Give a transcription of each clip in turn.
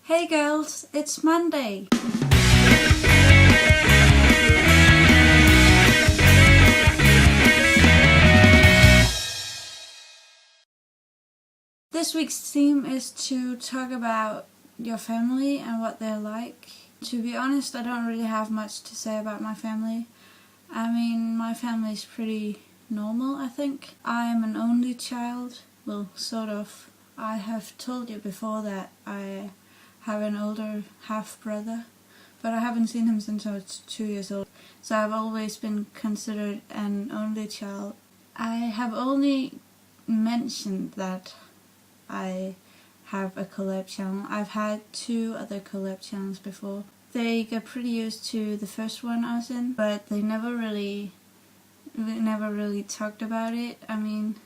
Hey girls, it's Monday! This week's theme is to talk about your family and what they're like. To be honest, I don't really have much to say about my family. I mean, my family's pretty normal, I think. I am an only child. Well, sort of. I have told you before that I have an older half-brother, but I haven't seen him since I was 2 years old, so I've always been considered an only child. I have only mentioned that I have a collab channel. I've had 2 other collab channels before. They got pretty used to the first one I was in, but they never really talked about it. I mean,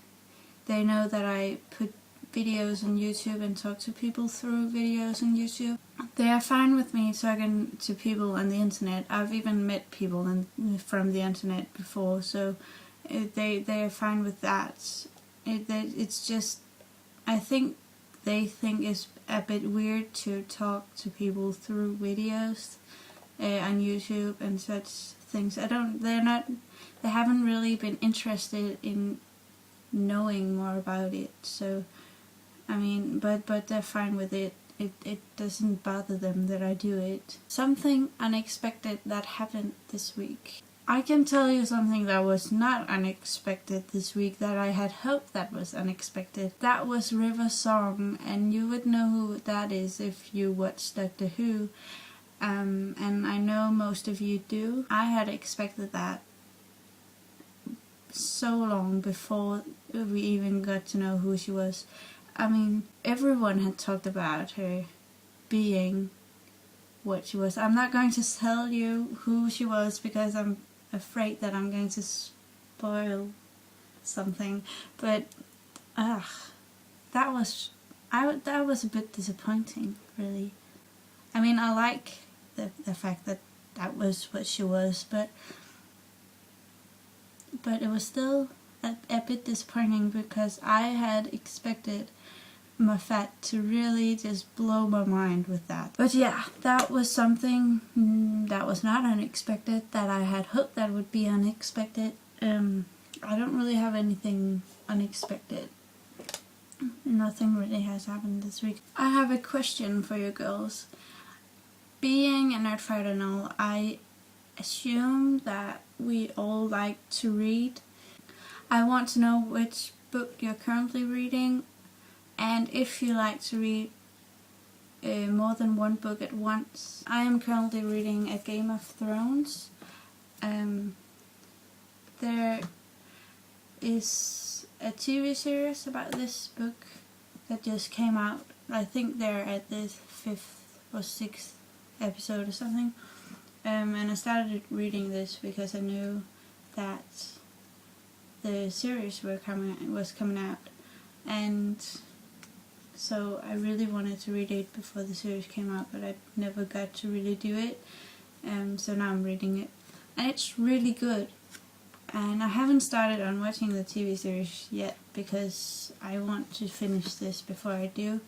they know that I put videos on YouTube and talk to people through videos on YouTube. They are fine with me talking to people on the internet. I've even met people from the internet before, so they are fine with that. It's just, I think they think it's a bit weird to talk to people through videos on YouTube and such things. They haven't really been interested in knowing more about it, so I mean, but they're fine with it. It doesn't bother them that I do it. Something unexpected that happened this week. I can tell you something that was not unexpected this week, that I had hoped that was unexpected. That was River Song, and you would know who that is if you watch Doctor Who. And I know most of you do. I had expected that so long before we even got to know who she was. I mean, everyone had talked about her being what she was. I'm not going to tell you who she was because I'm afraid that I'm going to spoil something. But that was a bit disappointing, really. I mean, I like the fact that that was what she was, but it was still a bit disappointing because I had expected Moffat to really just blow my mind with that. But yeah, that was something that was not unexpected, that I had hoped that would be unexpected. I don't really have anything unexpected. Nothing really has happened this week. I have a question for you girls. Being a nerdfighter and all, I assume that we all like to read. I want to know which book you're currently reading, and if you like to read more than one book at once. I am currently reading A Game of Thrones. There is a TV series about this book that just came out. I think they're at the 5th or 6th episode or something. And I started reading this because I knew that the series was coming out, and so I really wanted to read it before the series came out, but I never got to really do it. So now I'm reading it, and it's really good. And I haven't started on watching the TV series yet because I want to finish this before I do,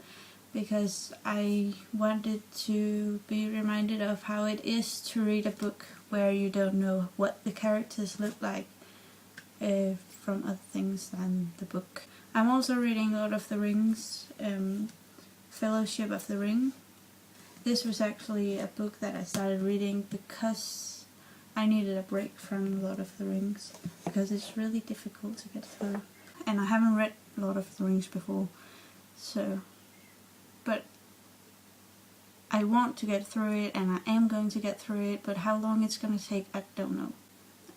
because I wanted to be reminded of how it is to read a book where you don't know what the characters look like from other things than the book. I'm also reading Lord of the Rings, Fellowship of the Ring. This was actually a book that I started reading because I needed a break from Lord of the Rings, because it's really difficult to get through. And I haven't read Lord of the Rings before, but I want to get through it, and I am going to get through it, but how long it's going to take, I don't know.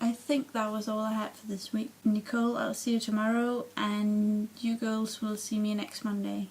I think that was all I had for this week. Nicole, I'll see you tomorrow, and you girls will see me next Monday.